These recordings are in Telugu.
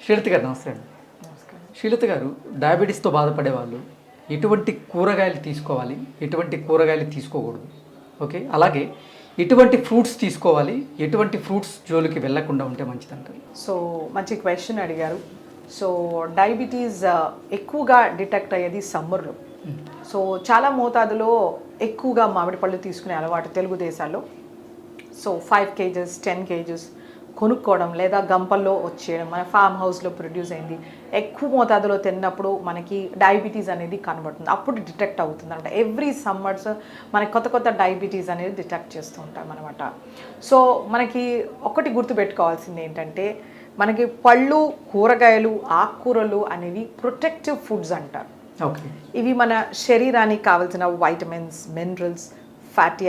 శ్రీలత గారు నమస్తే అండి. శ్రీలత గారు, డయాబెటీస్తో బాధపడే వాళ్ళు ఎటువంటి కూరగాయలు తీసుకోవాలి, ఎటువంటి కూరగాయలు తీసుకోకూడదు, ఓకే, అలాగే ఎటువంటి ఫ్రూట్స్ తీసుకోవాలి, ఎటువంటి ఫ్రూట్స్ జోలికి వెళ్లకుండా ఉంటే మంచిదంటారు? సో మంచి క్వశ్చన్ అడిగారు. సో డయాబెటీస్ ఎక్కువగా డిటెక్ట్ అయ్యేది సమ్మర్లో. సో చాలా మోతాదులో ఎక్కువగా మామిడి పళ్ళు తీసుకునే అలవాటు తెలుగు దేశాల్లో. సో 5 kgs 10 kgs కొనుక్కోవడం లేదా గంపల్లో వచ్చేయడం, మన ఫామ్ హౌస్లో ప్రొడ్యూస్ అయింది ఎక్కువ మోతాదులో తిన్నప్పుడు మనకి డయాబెటీస్ అనేది కనబడుతుంది, అప్పుడు డిటెక్ట్ అవుతుంది అనమాట. ఎవ్రీ సమ్మర్స్ మనకి కొత్త కొత్త డయాబెటీస్ అనేది డిటెక్ట్ చేస్తూ ఉంటాం అనమాట. సో మనకి ఒకటి గుర్తుపెట్టుకోవాల్సింది ఏంటంటే, మనకి పళ్ళు, కూరగాయలు, ఆకుకూరలు అనేవి ప్రొటెక్టివ్ ఫుడ్స్ అంటారు. ఓకే, ఇవి మన శరీరానికి కావాల్సిన వైటమిన్స్, మినరల్స్, ఫ్యాటీ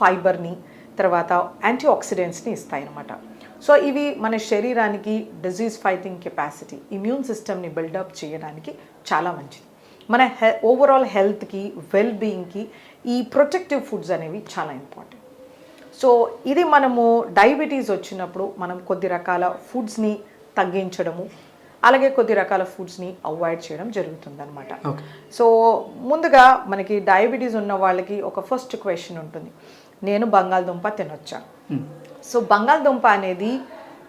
ఫైబర్ని, తర్వాత యాంటీ ఆక్సిడెంట్స్ని ఇస్తాయి అన్నమాట. సో ఇవి మన శరీరానికి డిజీజ్ ఫైటింగ్ కెపాసిటీ, ఇమ్యూన్ సిస్టమ్ని బిల్డప్ చేయడానికి చాలా మంచిది. మన ఓవరాల్ హెల్త్కి, వెల్ బీయింగ్కి ఈ ప్రొటెక్టివ్ ఫుడ్స్ అనేవి చాలా ఇంపార్టెంట్. సో ఇది మనము డయాబెటీస్ వచ్చినప్పుడు మనం కొద్ది రకాల ఫుడ్స్ని తగ్గించడము, అలాగే కొద్ది రకాల ఫుడ్స్ని అవాయిడ్ చేయడం జరుగుతుందన్నమాట. సో ముందుగా మనకి డయాబెటీస్ ఉన్న వాళ్ళకి ఒక ఫస్ట్ క్వశ్చన్ ఉంటుంది, నేను బంగాళదుంప తినొచ్చా? సో బంగాళదుంప అనేది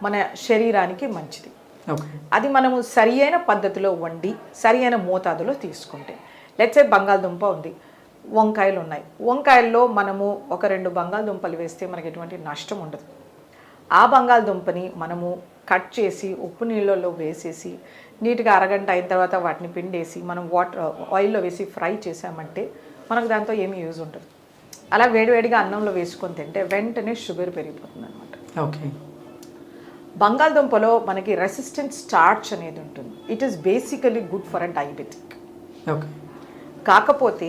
మన శరీరానికి మంచిది. అది మనము సరి అయిన పద్ధతిలో వండి సరి అయిన మోతాదులో తీసుకుంటే, లెట్సే బంగాళదుంప ఉంది, వంకాయలు ఉన్నాయి, వంకాయల్లో మనము 1-2 బంగాళదుంపలు వేస్తే మనకి ఎటువంటి నష్టం ఉండదు. ఆ బంగాళదుంపని మనము కట్ చేసి ఉప్పు నీళ్ళలో వేసేసి నీట్గా అరగంట అయిన తర్వాత వాటిని పిండేసి మనం ఆయిల్లో వేసి ఫ్రై చేసామంటే మనకు దాంతో ఏమీ యూజ్ ఉండదు. అలా వేడివేడిగా అన్నంలో వేసుకొని తింటే వెంటనే షుగర్ పెరిగిపోతుంది అనమాట. ఓకే, బంగాళదుంపలో మనకి రెసిస్టెంట్ స్టార్చ్ అనేది ఉంటుంది. It is basically good for a diabetic. Okay, కాకపోతే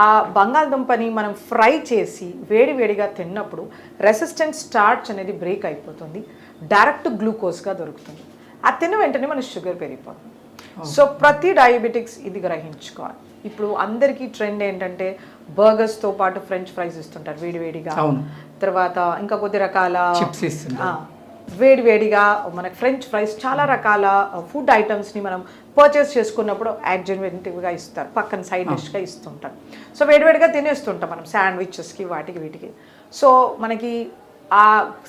ఆ బంగాళదుంపని మనం ఫ్రై చేసి వేడివేడిగా తిన్నప్పుడు రెసిస్టెంట్ స్టార్చ్ అనేది బ్రేక్ అయిపోతుంది, డైరెక్ట్ గ్లూకోజ్గా దొరుకుతుంది. ఆ తిన్న వెంటనే మన షుగర్ పెరిగిపోతుంది. సో ప్రతి డయాబెటిక్స్ ఇది గ్రహించుకోవాలి. ఇప్పుడు అందరికీ ట్రెండ్ ఏంటంటే బర్గర్స్తో పాటు ఫ్రెంచ్ ఫ్రైస్ ఇస్తుంటారు వేడివేడిగా, తర్వాత ఇంకా కొద్ది రకాల వేడివేడిగా మనకి ఫ్రెంచ్ ఫ్రైస్, చాలా రకాల ఫుడ్ ఐటమ్స్ని మనం పర్చేస్ చేసుకున్నప్పుడు యాడ్జెన్వెంటివ్గా ఇస్తారు, పక్కన సైడ్ డిష్గా ఇస్తుంటారు. సో వేడివేడిగా తినేస్తుంటాం మనం శాండ్విచెస్కి, వాటికి వీటికి. సో మనకి ఆ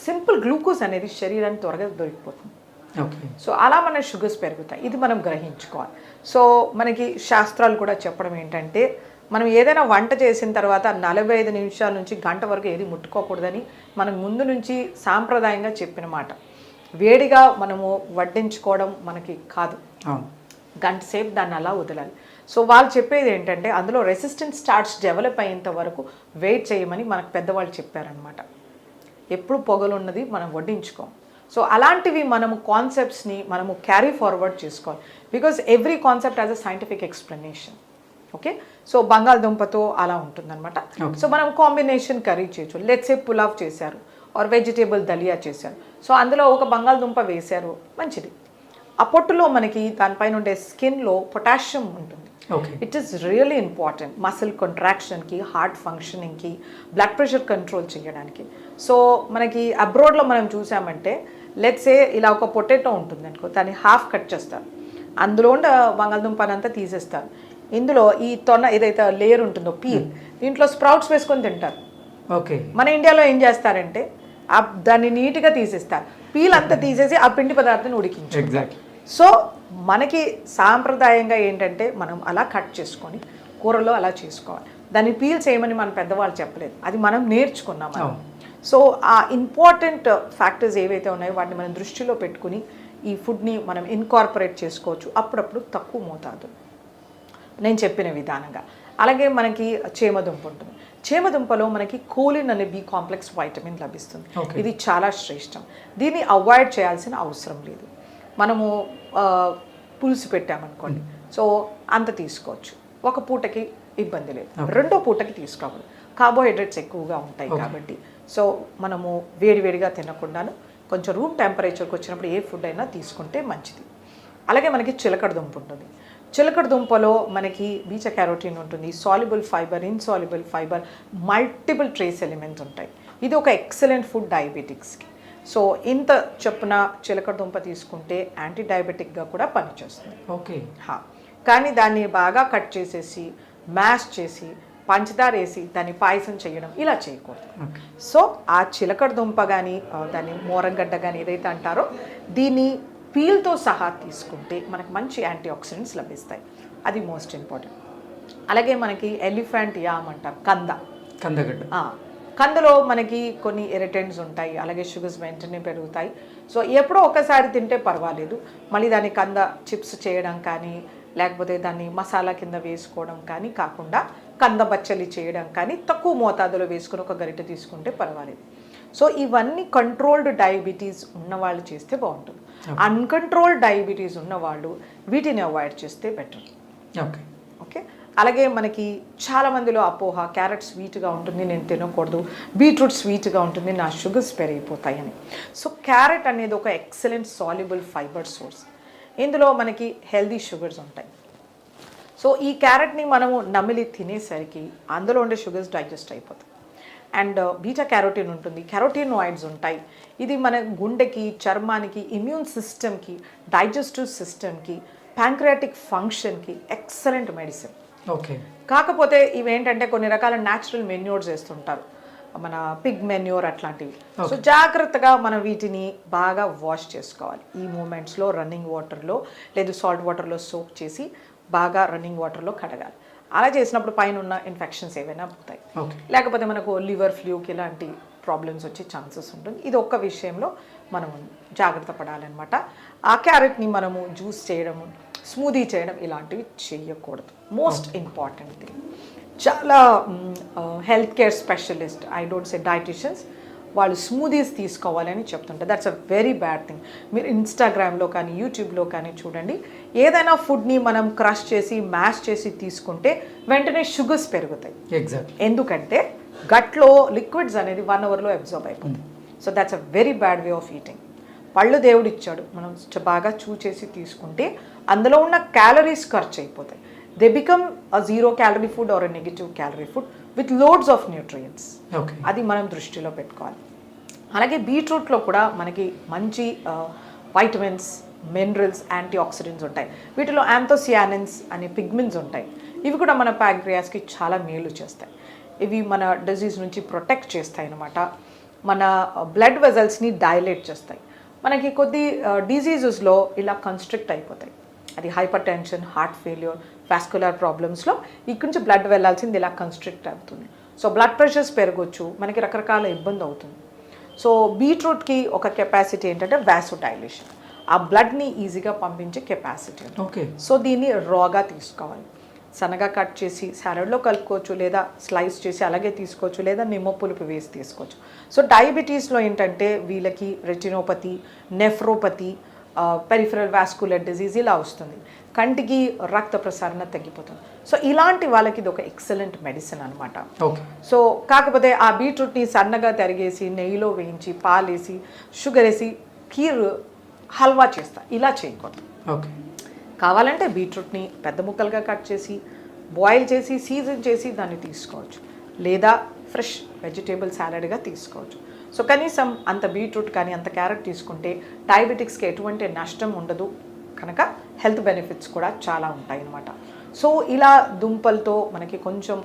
సింపుల్ గ్లూకోజ్ అనేది శరీరానికి త్వరగా దొరికిపోతుంది. సో అలా మన షుగర్స్ పెరుగుతాయి, ఇది మనం గ్రహించుకోవాలి. సో మనకి శాస్త్రాలు కూడా చెప్పడం ఏంటంటే, మనం ఏదైనా వంట చేసిన తర్వాత 45 నిమిషాల నుంచి గంట వరకు ఏది ముట్టుకోకూడదని మనం ముందు నుంచి సాంప్రదాయంగా చెప్పిన మాట. వేడిగా మనము వడ్డించుకోవడం మనకి కాదు, గంట సేపు దాన్ని అలా వదలాలి. సో వాళ్ళు చెప్పేది ఏంటంటే, అందులో రెసిస్టెంట్ స్టార్చ్ డెవలప్ అయ్యేంత వరకు వెయిట్ చేయమని మనకు పెద్దవాళ్ళు చెప్పారనమాట. ఎప్పుడు పొగలున్నది మనం వడ్డించుకోం. సో అలాంటివి మనము కాన్సెప్ట్స్ని మనము క్యారీ ఫార్వర్డ్ చేసుకోవాలి, because every concept as a scientific explanation. Okay, so బంగాళదుంపతో అలా ఉంటుందన్నమాట. సో మనం కాంబినేషన్ కర్రీ చేయొచ్చు. లెట్స్ సే పులావ్ చేశారు ఆర్ వెజిటేబుల్ దలియా చేశారు, సో అందులో ఒక బంగాళదుంప వేశారు, మంచిది. ఆ పొట్టులో మనకి దానిపైన ఉండే స్కిన్లో పొటాషియం ఉంటుంది. It is really important muscle కాంట్రాక్షన్కి, హార్ట్ ఫంక్షనింగ్కి, బ్లడ్ ప్రెషర్ కంట్రోల్ చేయడానికి. సో మనకి అబ్రాడ్లో మనం చూసామంటే, లెట్సే ఇలా ఒక పొటాటో ఉంటుంది అనుకో, దాన్ని హాఫ్ కట్ చేస్తారు, అందులో బంగాళదుంపనంతా తీసేస్తారు, ఇందులో ఈ తొన్న ఏదైతే లేయర్ ఉంటుందో పీల్, దీంట్లో స్ప్రౌట్స్ వేసుకొని తింటారు. ఓకే, మన ఇండియాలో ఏం చేస్తారంటే దాన్ని నీట్గా తీసేస్తారు, పీల్ అంతా తీసేసి ఆ పిండి పదార్థాన్ని ఉడికించారు. సో మనకి సాంప్రదాయంగా ఏంటంటే మనం అలా కట్ చేసుకొని కూరలో అలా చేసుకోవాలి, దాన్ని పీల్ చేయమని మన పెద్దవాళ్ళు చెప్పలేదు, అది మనం నేర్చుకున్నాం. సో ఆ ఇంపార్టెంట్ ఫ్యాక్టర్స్ ఏవైతే ఉన్నాయో వాటిని మనం దృష్టిలో పెట్టుకుని ఈ ఫుడ్ని మనం ఇన్కార్పొరేట్ చేసుకోవచ్చు, అప్పుడప్పుడు తక్కువ మోతాదు నేను చెప్పిన విధానంగా. అలాగే మనకి చేమదుంప ఉంటుంది, చేమదుంపలో మనకి కోలిన్ అనే బి కాంప్లెక్స్ వైటమిన్ లభిస్తుంది. ఇది చాలా శ్రేష్టం, దీన్ని అవాయిడ్ చేయాల్సిన అవసరం లేదు. మనము పులుసు పెట్టామనుకోండి, సో అంత తీసుకోవచ్చు, ఒక పూటకి ఇబ్బంది లేదు, రెండో పూటకి తీసుకోవాలి, కార్బోహైడ్రేట్స్ ఎక్కువగా ఉంటాయి కాబట్టి. సో మనము వేడివేడిగా తినకుండాను కొంచెం రూమ్ టెంపరేచర్కి వచ్చినప్పుడు ఏ ఫుడ్ అయినా తీసుకుంటే మంచిది. అలాగే మనకి చిలకడ దుంప ఉంటుంది, చిలకడ దుంపలో మనకి బీటా క్యారోటీన్ ఉంటుంది, soluble fibre, insoluble fibre, multiple trace elements ఉంటాయి. ఇది ఒక ఎక్సలెంట్ ఫుడ్ డయాబెటిక్స్కి. సో ఇంత చొప్పున చిలకడ దుంప తీసుకుంటే యాంటీ డయాబెటిక్గా కూడా పనిచేస్తుంది. ఓకే. కానీ దాన్ని బాగా కట్ చేసేసి మ్యాష్ చేసి పంచదార వేసి దాన్ని పాయసం చేయడం ఇలా చేయకూడదు. సో ఆ చిలకడ దుంప కానీ దాన్ని మోరంగడ్డ కానీ ఏదైతే అంటారో దీన్ని పీల్తో సహా తీసుకుంటే మనకు మంచి యాంటీ ఆక్సిడెంట్స్ లభిస్తాయి. అది మోస్ట్ ఇంపార్టెంట్. అలాగే మనకి ఎలిఫెంట్ యామ్ అంటారు, కందగడ్డ. కందలో మనకి కొన్ని ఇరిటెంట్స్ ఉంటాయి, అలాగే షుగర్స్ వెంటనే పెరుగుతాయి. సో ఎప్పుడో ఒకసారి తింటే పర్వాలేదు. మళ్ళీ దాన్ని కంద చిప్స్ చేయడం కానీ లేకపోతే దాన్ని మసాలా కింద వేసుకోవడం కానీ కాకుండా కంద బచ్చలి చేయడం కానీ తక్కువ మోతాదులో వేసుకుని ఒక గరిటె తీసుకుంటే పర్వాలేదు. సో ఇవన్నీ కంట్రోల్డ్ డయాబెటీస్ ఉన్నవాళ్ళు చేస్తే బాగుంటుంది. అన్కంట్రోల్డ్ డయాబెటీస్ ఉన్నవాళ్ళు వీటిని అవాయిడ్ చేస్తే బెటర్. ఓకే. ఓకే. అలాగే మనకి చాలామందిలో అపోహ, క్యారెట్ స్వీట్గా ఉంటుంది నేను తినకూడదు, బీట్రూట్ స్వీట్గా ఉంటుంది నా షుగర్స్ పెరిగిపోతాయని. సో క్యారెట్ అనేది ఒక ఎక్సలెంట్ సాల్యుబుల్ ఫైబర్ సోర్స్. ఇందులో మనకి హెల్దీ షుగర్స్ ఉంటాయి. సో ఈ క్యారెట్ని మనము నమిలి తినేసరికి అందులో ఉండే షుగర్స్ డైజెస్ట్ అయిపోతాయి. అండ్ బీటా క్యారోటీన్ ఉంటుంది, కెరోటినాయిడ్స్ ఉంటాయి. ఇది మన గుండెకి, చర్మానికి, ఇమ్యూన్ సిస్టమ్కి, డైజెస్టివ్ సిస్టమ్కి, ప్యాంక్రియాటిక్ ఫంక్షన్కి ఎక్సలెంట్ మెడిసిన్. ఓకే. కాకపోతే ఇవేంటంటే కొన్ని రకాల న్యాచురల్ మెన్యూర్స్ వేస్తుంటారు, మన పిగ్ మెన్యూర్ అట్లాంటివి. సో జాగ్రత్తగా మనం వీటిని బాగా వాష్ చేసుకోవాలి. ఈ మూమెంట్స్లో రన్నింగ్ వాటర్లో లేదు సాల్ట్ వాటర్లో సోక్ చేసి బాగా రన్నింగ్ వాటర్లో కడగాలి. అలా చేసినప్పుడు పైన ఉన్న ఇన్ఫెక్షన్స్ ఏవైనా పోతాయి. లేకపోతే మనకు లివర్ ఫ్లూకి ఇలాంటి ప్రాబ్లమ్స్ వచ్చే ఛాన్సెస్ ఉంటుంది. ఇది ఒక్క విషయంలో మనం జాగ్రత్త పడాలన్నమాట. ఆ క్యారెట్ని మనము జ్యూస్ చేయడం, స్మూదీ చేయడం ఇలాంటివి చేయకూడదు. Most important thing. చాలా health care specialist, I don't say dieticians, వాళ్ళు స్మూదీస్ తీసుకోవాలని చెప్తుంటారు. That's a very bad thing. మీరు ఇన్స్టాగ్రామ్లో కానీ యూట్యూబ్లో కానీ చూడండి, ఏదైనా ఫుడ్ని మనం క్రష్ చేసి మ్యాష్ చేసి తీసుకుంటే వెంటనే షుగర్స్ పెరుగుతాయి. ఎగ్జాక్ట్. ఎందుకంటే గట్లో లిక్విడ్స్ అనేది 1 అవర్లో అబ్జార్బ్ అయిపోతుంది. So that's a very bad way of eating. పళ్ళు దేవుడు ఇచ్చాడు, మనం బాగా చూచేసి తీసుకుంటే అందులో ఉన్న క్యాలరీస్ ఖర్చు అయిపోతాయి. They become a 0 calorie food or a negative calorie food with loads of nutrients. అది మనం దృష్టిలో పెట్టుకోవాలి. అలాగే బీట్రూట్లో కూడా మనకి మంచి వైటమిన్స్, మినరల్స్, యాంటీ ఆక్సిడెంట్స్ ఉంటాయి. వీటిలో యాంథోసియానిన్స్ అనే పిగ్మెంట్స్ ఉంటాయి. ఇవి కూడా మన ప్యాంక్రియాస్కి చాలా మేలు చేస్తాయి. ఇవి మన డిజీజ్ నుంచి ప్రొటెక్ట్ చేస్తాయి అన్నమాట. మన బ్లడ్ వెజల్స్ని డైలేట్ చేస్తాయి. మనకి కొద్ది డిజీజెస్లో ఇలా కన్స్ట్రిక్ట్ అయిపోతాయి. అది hypertension, heart failure, vascular ప్రాబ్లమ్స్లో ఇక్కడి నుంచి బ్లడ్ వెళ్ళాల్సింది ఇలా కన్స్ట్రిక్ట్ అవుతుంది. సో బ్లడ్ ప్రెషర్స్ పెరగవచ్చు, మనకి రకరకాల ఇబ్బంది అవుతుంది. సో బీట్రూట్కి ఒక కెపాసిటీ ఏంటంటే వాసోడైలేషన్, ఆ బ్లడ్ని ఈజీగా పంపించే కెపాసిటీ. ఓకే. సో దీన్ని రాగా తీసుకోవాలి. సన్నగా కట్ చేసి సాలడ్లో కలుపుకోవచ్చు, లేదా స్లైస్ చేసి అలాగే తీసుకోవచ్చు, లేదా నిమ్మ పులుపు వేసి తీసుకోవచ్చు. సో డయాబెటీస్లో ఏంటంటే వీళ్ళకి retinopathy, nephropathy, peripheral vascular disease ఇలా వస్తుంది. కంటికి రక్త ప్రసరణ తగ్గిపోతుంది. సో ఇలాంటి వాళ్ళకి ఇది ఒక ఎక్సలెంట్ మెడిసిన్ అనమాట. సో కాకపోతే ఆ బీట్రూట్ని సన్నగా తరిగేసి నెయ్యిలో వేయించి పాలేసి షుగర్ వేసి కీర్ హల్వా చేస్తా, ఇలా చేయకూడదు. ఓకే. కావాలంటే బీట్రూట్ని పెద్ద ముక్కలుగా కట్ చేసి బాయిల్ చేసి సీజన్ చేసి దాన్ని తీసుకోవచ్చు, లేదా ఫ్రెష్ వెజిటేబుల్ సాలడ్గా తీసుకోవచ్చు. సో కనీసం అంత బీట్రూట్ కానీ అంత క్యారెట్ తీసుకుంటే డయాబెటిక్స్కి ఎటువంటి నష్టం ఉండదు కనుక హెల్త్ బెనిఫిట్స్ కూడా చాలా ఉంటాయి అన్నమాట. సో ఇలా దుంపలతో మనకి కొంచెం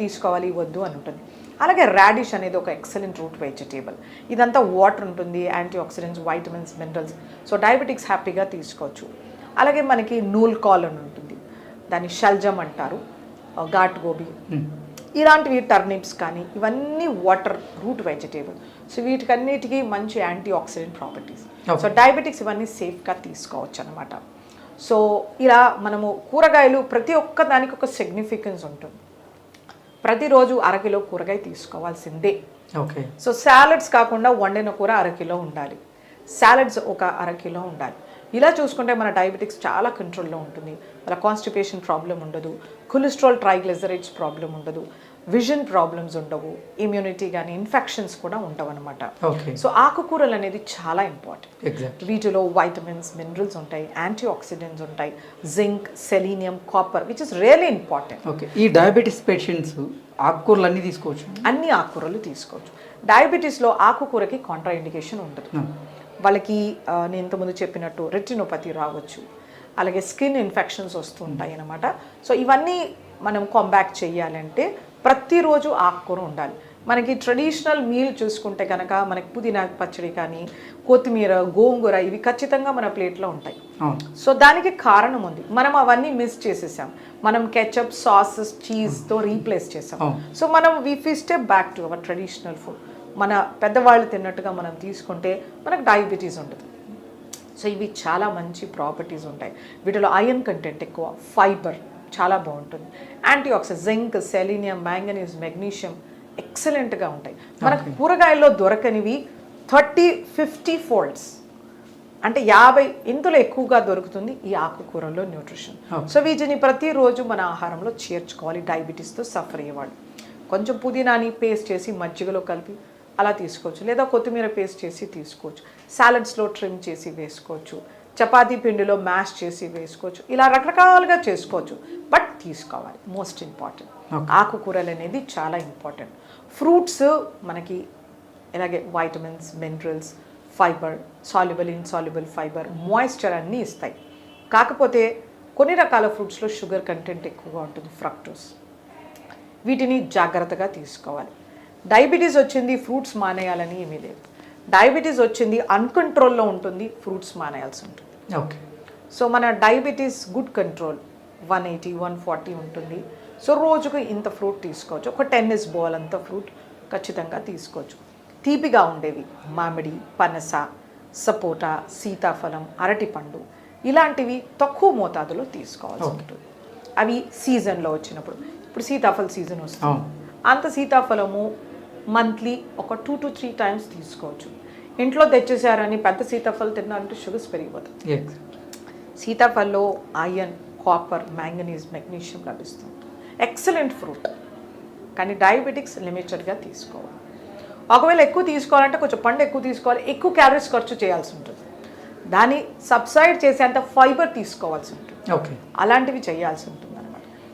తీసుకోవాలి వద్దు అని ఉంటుంది. అలాగే రాడిష్ అనేది ఒక ఎక్సలెంట్ రూట్ వెజిటేబుల్. ఇదంతా వాటర్ ఉంటుంది, antioxidants, vitamins, minerals. So diabetics హ్యాపీగా తీసుకోవచ్చు. అలాగే మనకి నూల్ కాల్ అని ఉంటుంది, దాన్ని షల్జమ్ అంటారు, ఘాట్ గోబీ, ఇలాంటివి టర్నిప్స్ కానీ ఇవన్నీ వాటర్ రూట్ వెజిటేబుల్. సో వీటికన్నిటికీ మంచి anti oxidant properties. So diabetics ఇవన్నీ సేఫ్గా తీసుకోవచ్చు అనమాట. సో ఇలా మనము కూరగాయలు ప్రతి ఒక్క దానికి ఒక సిగ్నిఫికెన్స్ ఉంటుంది. ప్రతిరోజు అరకిలో కూరగాయ తీసుకోవాల్సిందే. ఓకే. సో సాలడ్స్ కాకుండా వండిన కూర అరకిలో ఉండాలి, సాలడ్స్ ఒక అరకిలో ఉండాలి. ఇలా చూసుకుంటే మన డయాబెటిక్స్ చాలా కంట్రోల్లో ఉంటుంది. మన కాన్స్టిపేషన్ ప్రాబ్లం ఉండదు, కొలెస్ట్రాల్ ట్రైగ్లిజరైడ్స్ ప్రాబ్లం ఉండదు, విజన్ ప్రాబ్లమ్స్ ఉండవు, ఇమ్యూనిటీ కానీ ఇన్ఫెక్షన్స్ కూడా ఉండవు అనమాట. ఓకే. సో ఆకుకూరలు అనేది చాలా ఇంపార్టెంట్. ఎగ్జాక్ట్. వీటిలో వైటమిన్స్, మినరల్స్ ఉంటాయి, యాంటీ ఆక్సిడెంట్స్ ఉంటాయి, zinc, selenium, copper, which is really important. Okay. ఈ డయాబెటీస్ పేషెంట్స్ ఆకుకూరలు అన్నీ తీసుకోవచ్చు? అన్ని ఆకుకూరలు తీసుకోవచ్చు. డయాబెటీస్లో ఆకుకూరకి కాంట్రా ఇండికేషన్ ఉండదు. వాళ్ళకి నేను ఇంతకుముందు చెప్పినట్టు రెటినోపతి రావచ్చు, అలాగే స్కిన్ ఇన్ఫెక్షన్స్ వస్తూ ఉంటాయి అన్నమాట. సో ఇవన్నీ మనం కాంబ్యాక్ చేయాలంటే ప్రతిరోజు ఆకుకూర ఉండాలి. మనకి ట్రెడిషనల్ మీల్ చూసుకుంటే కనుక మనకి పుదీనా పచ్చడి కానీ, కొత్తిమీర, గోంగూర ఇవి ఖచ్చితంగా మన ప్లేట్లో ఉంటాయి. సో దానికి కారణం ఉంది, మనం అవన్నీ మిస్ చేసేసాం. మనం కెచప్, సాసెస్, చీజ్తో రీప్లేస్ చేసాం. సో మనం we step back to our traditional food. మన పెద్దవాళ్ళు తిన్నట్టుగా మనం తీసుకుంటే మనకు డయాబెటీస్ ఉండదు. సో ఇవి చాలా మంచి ప్రాపర్టీస్ ఉంటాయి. వీటిలో ఐరన్ కంటెంట్ ఎక్కువ, ఫైబర్ చాలా బాగుంటుంది, anti oxidant, zinc, selenium, manganese, magnesium ఎక్సలెంట్గా ఉంటాయి. మనకు కూరగాయల్లో దొరకనివి 30-50 ఫోల్డ్స్, అంటే 50 ఇందులో ఎక్కువగా దొరుకుతుంది ఈ ఆకుకూరల్లో న్యూట్రిషన్. సో వీటిని ప్రతిరోజు మన ఆహారంలో చేర్చుకోవాలి. డయాబెటీస్తో సఫర్ అయ్యేవాళ్ళు కొంచెం పుదీనాని పేస్ట్ చేసి మజ్జిగలో కలిపి అలా తీసుకోవచ్చు, లేదా కొత్తిమీర పేస్ట్ చేసి తీసుకోవచ్చు, సాలడ్స్లో ట్రిమ్ చేసి వేసుకోవచ్చు, చపాతీ పిండిలో మ్యాష్ చేసి వేసుకోవచ్చు, ఇలా రకరకాలుగా చేసుకోవచ్చు. బట్ తీసుకోవాలి, మోస్ట్ ఇంపార్టెంట్. ఆకుకూరలు అనేది చాలా ఇంపార్టెంట్. ఫ్రూట్స్ మనకి ఇలాగే vitamins, minerals, fibre, soluble, insoluble fibre, moisture అన్నీ ఇస్తాయి. కాకపోతే కొన్ని రకాల ఫ్రూట్స్లో షుగర్ కంటెంట్ ఎక్కువగా ఉంటుంది, ఫ్రక్టోస్. వీటిని జాగ్రత్తగా తీసుకోవాలి. డయాబెటీస్ వచ్చింది ఫ్రూట్స్ మానేయాలని ఏమీ లేదు. డయాబెటీస్ వచ్చింది అన్కంట్రోల్లో ఉంటుంది, ఫ్రూట్స్ మానేయాల్సి ఉంటుంది. ఓకే. సో మన డయాబెటీస్ గుడ్ కంట్రోల్ 180-140 ఉంటుంది. సో రోజుకు ఇంత ఫ్రూట్ తీసుకోవచ్చు, ఒక టెన్నిస్ బాల్ అంత ఫ్రూట్ ఖచ్చితంగా తీసుకోవచ్చు. తీపిగా ఉండేవి మామిడి, పనస, సపోటా, సీతాఫలం, అరటిపండు ఇలాంటివి తక్కువ మోతాదులో తీసుకోవాల్సి ఉంటుంది. అవి సీజన్లో వచ్చినప్పుడు, ఇప్పుడు సీతాఫల సీజన్ వస్తుంది, అంత సీతాఫలము మంత్లీ ఒక 2 to 3 టైమ్స్ తీసుకోవచ్చు. ఇంట్లో తెచ్చేసారని పెద్ద సీతాఫలం తిన్నారంటే షుగర్స్ పెరిగిపోతుంది. సీతాఫలంలో ఐరన్, కాపర్, మ్యాంగనీస్, మెగ్నీషియం లభిస్తుంది. Excellent fruit. కానీ డయాబెటిక్స్ లిమిటెడ్గా తీసుకోవాలి. ఒకవేళ ఎక్కువ తీసుకోవాలంటే కొంచెం పండు ఎక్కువ తీసుకోవాలి, ఎక్కువ క్యాలరీస్ ఖర్చు చేయాల్సి ఉంటుంది, దాన్ని సబ్సైడ్ చేసేంత ఫైబర్ తీసుకోవాల్సి ఉంటుంది. ఓకే. అలాంటివి చేయాల్సి ఉంటుంది.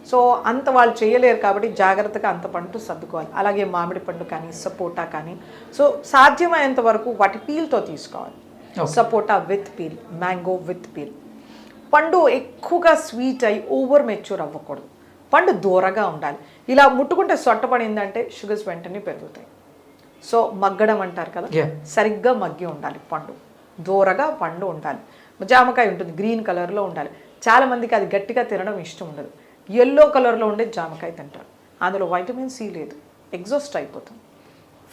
సో అంత వాళ్ళు చేయలేరు కాబట్టి జాగ్రత్తగా అంత పండు సర్దుకోవాలి. అలాగే మామిడి పండు కానీ, సపోటా కానీ, సో సాధ్యమైనంత వరకు వాటి పీల్తో తీసుకోవాలి. Sapota with peel, mango with peel. పండు ఎక్కువగా స్వీట్ అయి ఓవర్ మెచ్యూర్ అవ్వకూడదు, పండు దూరగా ఉండాలి. ఇలా ముట్టుకుంటే సొట్టపడిందంటే షుగర్స్ వెంటనే పెరుగుతాయి. సో మగ్గడం అంటారు కదా, సరిగ్గా మగ్గి ఉండాలి పండు, దూరగా పండు ఉండాలి. జామకాయ ఉంటుంది, గ్రీన్ కలర్లో ఉండాలి. చాలామందికి అది గట్టిగా తినడం ఇష్టం ఉండదు, ఎల్లో కలర్లో ఉండే జామకాయ తింటారు, అందులో వైటమిన్ సి లేదు, ఎగ్జాస్ట్ అయిపోతుంది.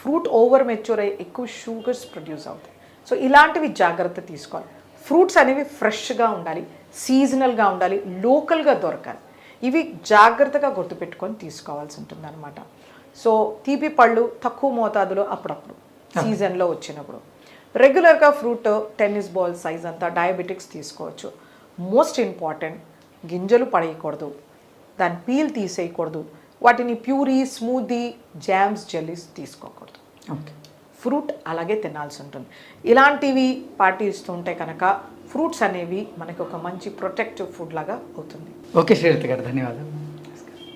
ఫ్రూట్ ఓవర్ మెచ్యూర్ అయ్యి ఎక్కువ షుగర్స్ ప్రొడ్యూస్ అవుతాయి. సో ఇలాంటివి జాగ్రత్త తీసుకోవాలి. ఫ్రూట్స్ అనేవి ఫ్రెష్గా ఉండాలి, సీజనల్గా ఉండాలి, లోకల్గా దొరకాలి. ఇవి జాగ్రత్తగా గుర్తుపెట్టుకొని తీసుకోవాల్సి ఉంటుంది అనమాట. సో తీపి పళ్ళు తక్కువ మోతాదులో అప్పుడప్పుడు సీజన్లో వచ్చినప్పుడు. రెగ్యులర్గా ఫ్రూట్ టెన్నిస్ బాల్ సైజ్ అంతా డయాబెటిక్స్ తీసుకోవచ్చు. మోస్ట్ ఇంపార్టెంట్, గింజలు పడేయకూడదు, దాని పీల్ తీసేయకూడదు, వాటిని ప్యూరీ, స్మూదీ, జామ్స్, జెల్లీస్ తీసుకోకూడదు. ఓకే. ఫ్రూట్ అలాగే తినాల్సి ఉంటుంది. ఇలాంటివి పాటిస్తుంటే కనుక ఫ్రూట్స్ అనేవి మనకి ఒక మంచి ప్రొటెక్టివ్ ఫుడ్ లాగా అవుతుంది. ఓకే శ్రీలత గారు, ధన్యవాదాలు.